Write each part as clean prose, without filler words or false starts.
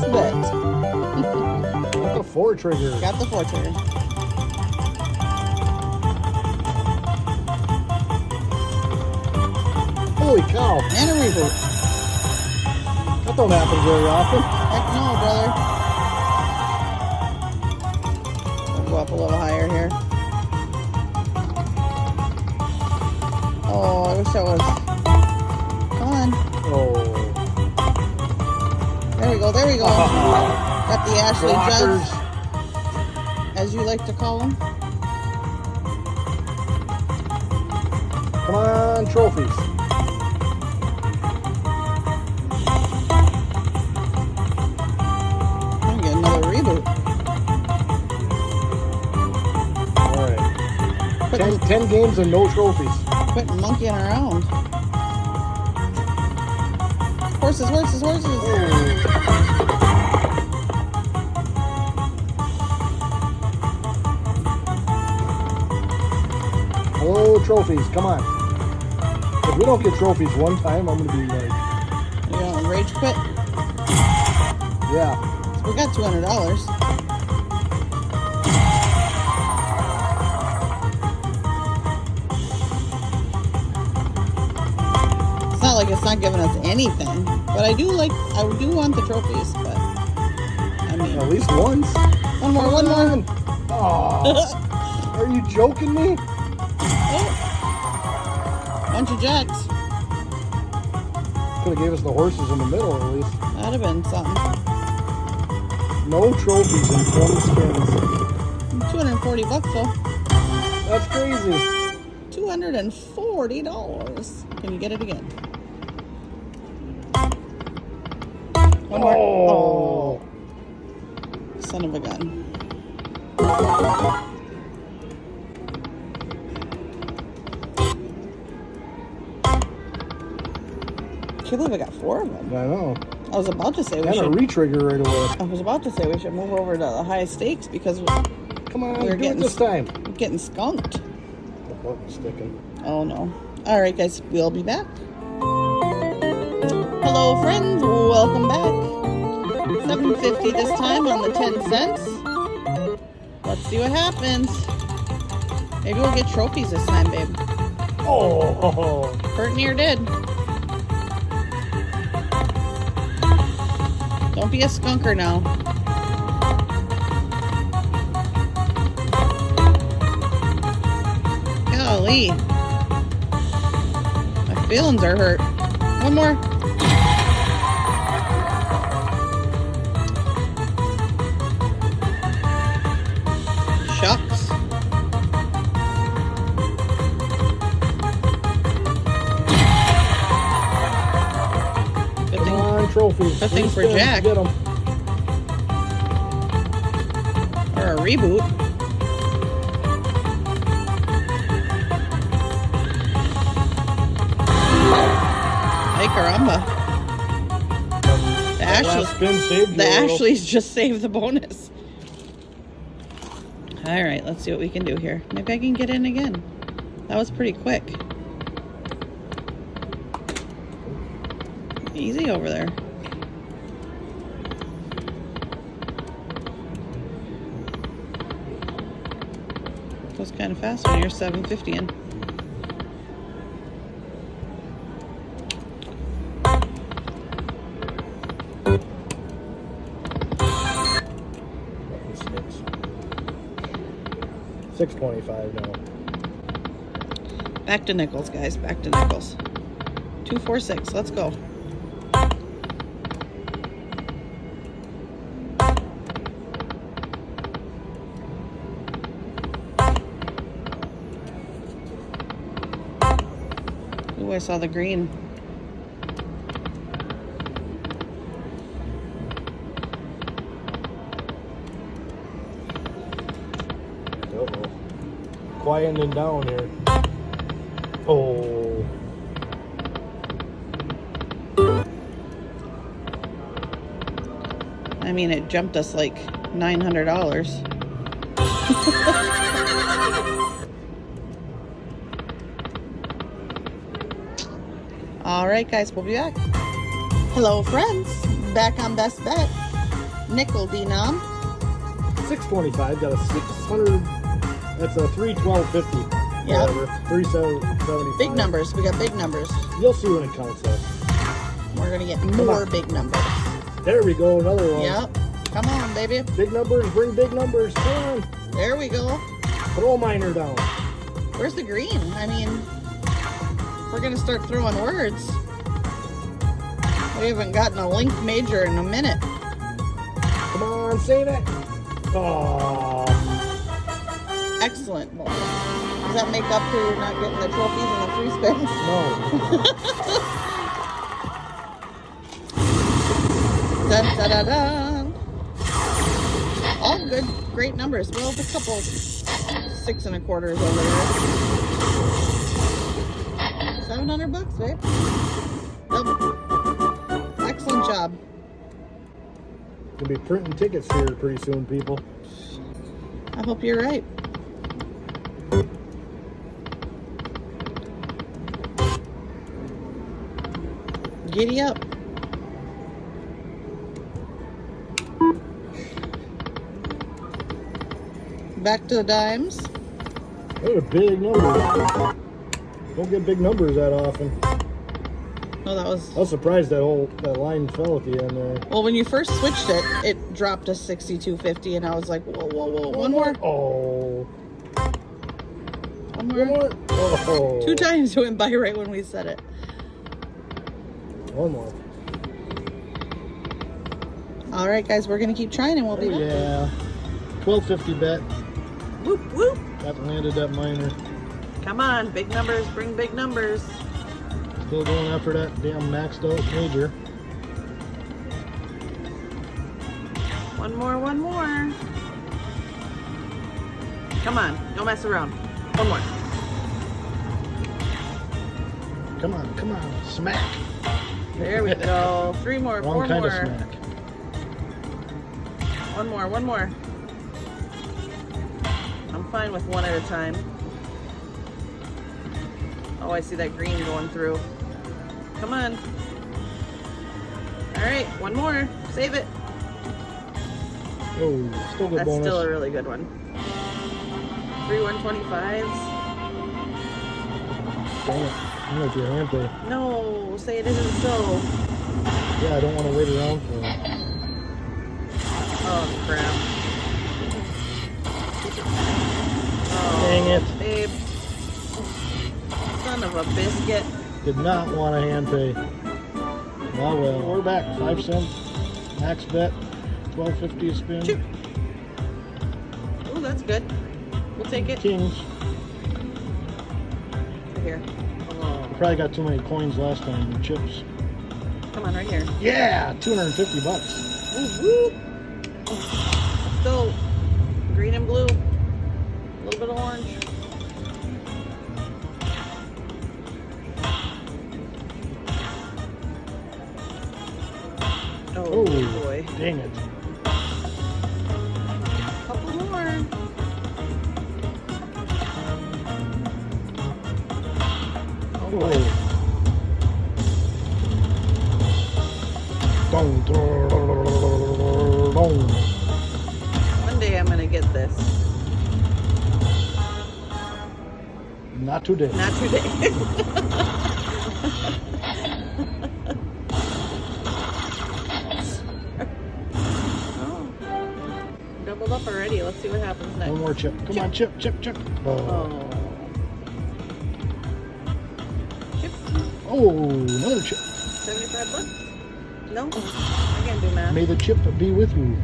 best bet. Got the 4 trigger. Got the 4 trigger. Holy cow. And a reboot. That don't happen very often. Heck no, brother. We'll go up a little higher here. Oh, I wish that was... Come on. Oh. There we go, there we go. Got the Ashley Blockers. Judds, as you like to call them. Come on, trophies. I'm gonna get another reboot. All right. 10 games and no trophies. Quit monkeying around. Horses, horses, horses. Hello, trophies. Come on. If we don't get trophies one time, I'm going to be like... You gonna rage quit? Yeah. We got $200. It's not like it's not giving us anything, but I do want the trophies, but I mean, At least once. one more. Oh. Are you joking me? Oh. Bunch of jacks. Could have gave us the horses in the middle at least. That'd have been something. No trophies in 20 spins. $240 though. That's crazy. $240. Can you get it again? One more. Oh. Son of a gun. I can't believe I got 4 of them. I know. I was about to say we And a should. re-trigger right away. I was about to say we should move over to the high stakes because Come on, we're do it this time. getting skunked. The button's sticking. Oh no. All right, guys, we'll be back. Hello, friends. Welcome back. $7.50 this time on the 10 cents. Let's see what happens. Maybe we'll get trophies this time, babe. Oh. Hurt near did. Don't be a skunker now. Golly. My feelings are hurt. One more. Shucks. Good Come thing. on, trophies. Good thing for Spins, Jack. Get 'em. Or a reboot. Hey, caramba. The Last spin saved The you a little. Ashleys just saved the bonus. All right, let's see what we can do here. Maybe I can get in again. That was pretty quick. Easy over there. Goes kind of fast when you're 750 in. $6.25 now. Back to nickels, guys. Back to nickels. 246. Let's go. Ooh, I saw the green. Uh-oh. Quietening down here. Oh. I mean, it jumped us like $900. All right, guys, we'll be back. Hello, friends. Back on Best Bet. nickel denom. 625. Got a 600. That's a 312.50. Yeah. Whatever. 375. Big numbers. We got big numbers. You'll see when it counts up. We're gonna get more big numbers. There we go. Another one. Yep. Come on, baby. Big numbers. Bring big numbers. Come on. There we go. Throw a minor down. Where's the green? I mean, we're gonna start throwing words. We haven't gotten a link major in a minute. Come on, save it. Oh. Excellent. Does that make up for not getting the trophies and the free spins? No. Dun, da, da, da. All good, great numbers. Well, a couple 6 1/4s over there. $700, babe. Yep. Excellent job. Gonna be printing tickets here pretty soon, people. I hope you're right. Giddy up. Back to the dimes. Those are big numbers. Don't get big numbers that often. Oh, that was... I was surprised that line fell at the end there. Well, when you first switched it, it dropped to 62.50, and I was like, whoa, whoa, whoa. One more. Oh. One more. One more. Oh. 2 times it went by right when we said it. One more. All right, guys, we're going to keep trying, and we'll be back. Yeah. 12.50 bet. Whoop, whoop. Got landed that minor. Come on, big numbers, bring big numbers. Still going after that damn maxed out major. One more, one more. Come on, don't mess around. One more. Come on, come on. Smack. There we go. 3 more, Wrong 4 kind more. of smack. One more, one more. I'm fine with 1 at a time. Oh, I see that green going through. Come on. All right, 1 more. Save it. Oh, still good That's bonus. still a really good one. 3 125s. Dang it. I'm going to your hand play. No, say it isn't so. Yeah, I don't want to wait around for it. Oh, crap. Oh, Dang it. babe. Son of a biscuit. Did not want a hand pay. Oh well. We're back. 5 cents. Max bet. 12.50 a spin. Chip. Oh, that's good. We'll take it. Kings. Here. Oh. Probably got too many coins last time. The chips. Come on, right here. Yeah, $250. Woo, woo. Still green and blue. A little bit of orange. Oh, boy. Dang it. Couple more. Oh, boy. Dong, dong, dong. One day I'm going to get this. Not today. Not today. Doubled up already. Let's see what happens next. One more chip. Come on, chip, chip, chip. Oh. Chip. Oh, another chip. $75? No, I can't do math. May the chip be with you.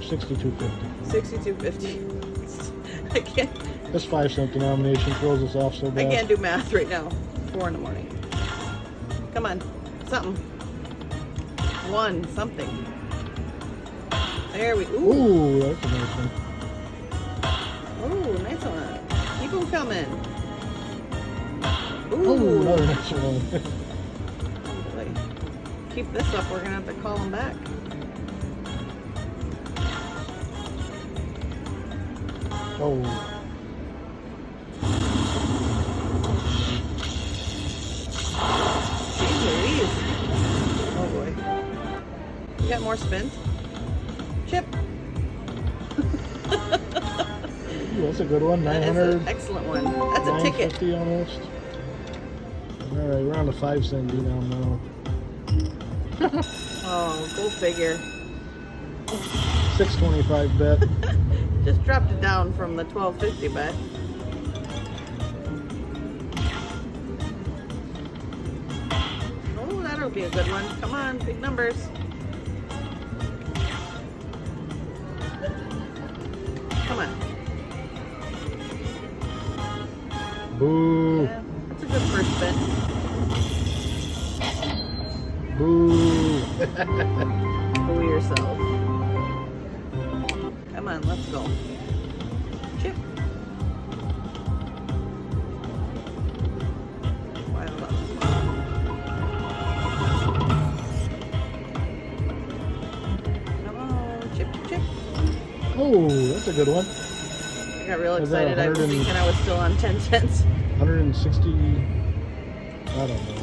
62.50. $62.50. I can't. This 5 cent denomination throws us off so I bad. can't do math right now. 4 in the morning. Come on, something. 1 something. There we. Ooh. Ooh, that's a nice one. Ooh, nice one. Keep them coming. Ooh. Ooh, another nice one. Boy. Keep this up. We're gonna have to call them back. Oh. Jeez Louise. Oh boy. got more spins? Chip. Ooh, that's a good one. 900. That is an excellent one. That's a ticket. 950 almost. All right, we're on the 5 cent now. Oh, go figure. 625 bet. Just dropped it down from the 12.50 bet. Oh, that'll be a good one. Come on, big numbers. Come on. Boo. Yeah, that's a good first spin. Boo. Boo yourself. Come on, let's go. Chip. Why don't I love this one? Come on, chip, chip. Oh, that's a good one. I got real Is that excited. I was 100 and- thinking I was still on 10 cents. 160. I don't know.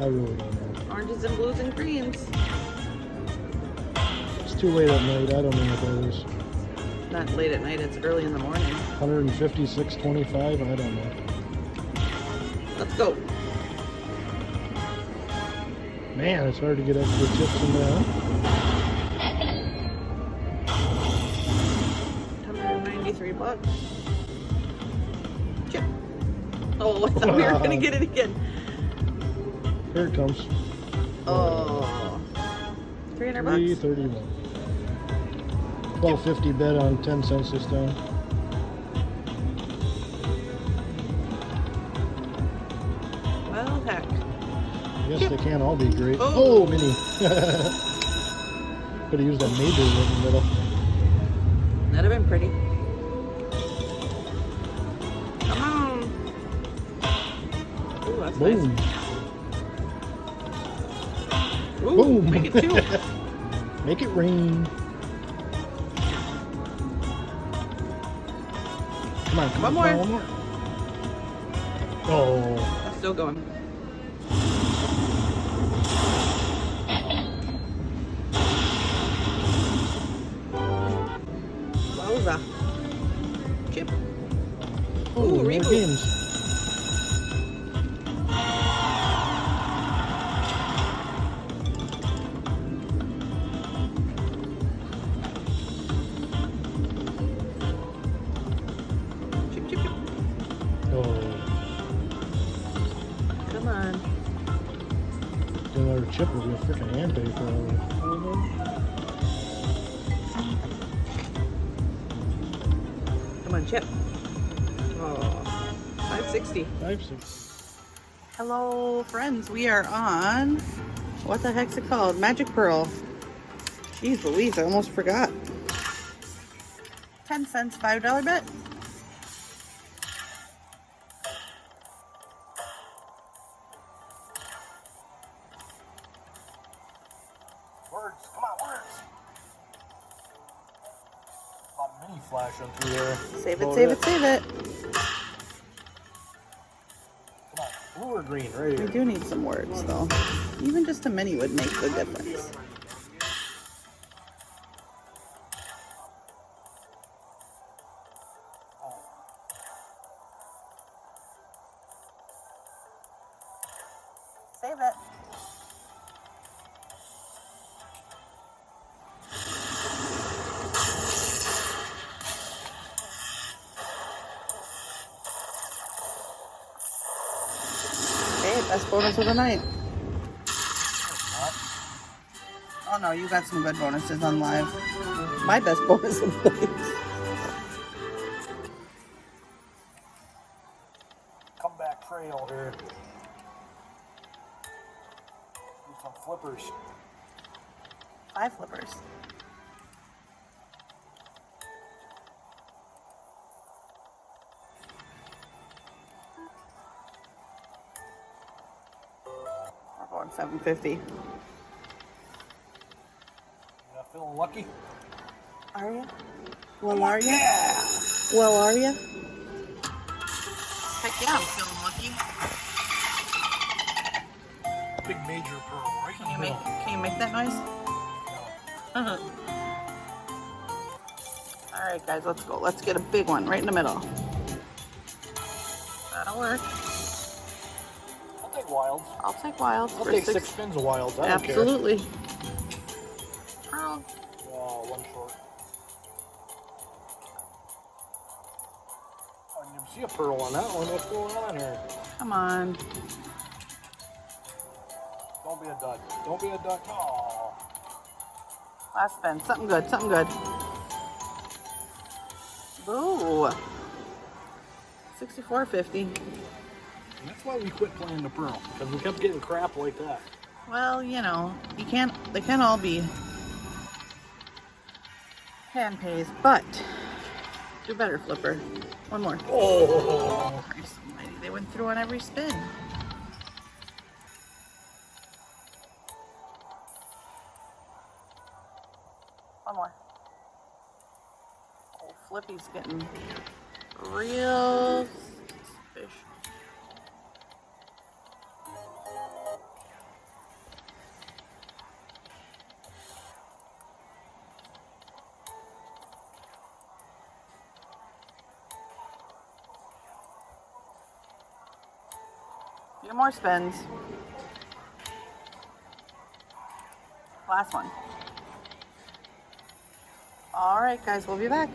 I really don't know. Oranges and blues and greens. It's too late at night. I don't know what that is. Not late at night, it's early in the morning. 156.25. I don't know. Let's go. Man, it's hard to get extra chips in there. Huh? 193 bucks. Chip. Oh, I thought we were going to get it again. Here it comes. Oh. 300 bucks. 331. 12.50 bet on 10 cents this time. Well, heck. I guess they can't all be great. Oh. Oh, mini. Could have used a major in the middle. That'd have been pretty. Come on. Ooh, that's Boom. nice. Ooh, Boom. make it 2. Make it rain. Come on, come One on, more. One more. Oh. That's still going. Wowza. Chip. Oh, Ooh, more reboot. games. Chip, chip, chip. Oh, Come on. another chip will be a freaking hand pay for all of it. Come on, Chip. Oh, 560. 5.6. Hello, friends. We are on, what the heck's it called? Magic Pearl. Jeez Louise, I almost forgot. 10 cents, $5 bet. Words, come on, words. A lot of mini flashing through there. Save it, save it, save it. Come on, blue or green, right We here. do need some words, though. Even just a mini would make the difference. Save it. Okay, best bonus of the night. Oh no, you got some good bonuses on live. My best bonus of the night. Comeback trail here. Need some flippers. 5 flippers. We're going 750. Yeah, feeling lucky? Are you? Well, are you? Yeah. Well, are you? Heck yeah, I'm feeling lucky. big major pearl right in the Can middle. you make that noise? All right, guys, let's go. Let's get a big one right in the middle. That'll work. I'll take wilds. I'll take wilds. I'll for take 6 spins of wilds. I don't care. Absolutely. Pearl. Oh, one short. I didn't even see a pearl on that one. What's going on here? Come on. Don't be a dud. Don't be a dud. Oh. Last spin. Something good. Something good. Ooh. 64.50. And that's why we quit playing the pearl, because we kept getting crap like that. Well, you know, they can't all be hand pays, but do better, Flipper. One more. Oh. Christ almighty, they went through on every spin. One more. Oh, Flippy's getting real suspicious. Few more spins. Last one. All right, guys, we'll be back.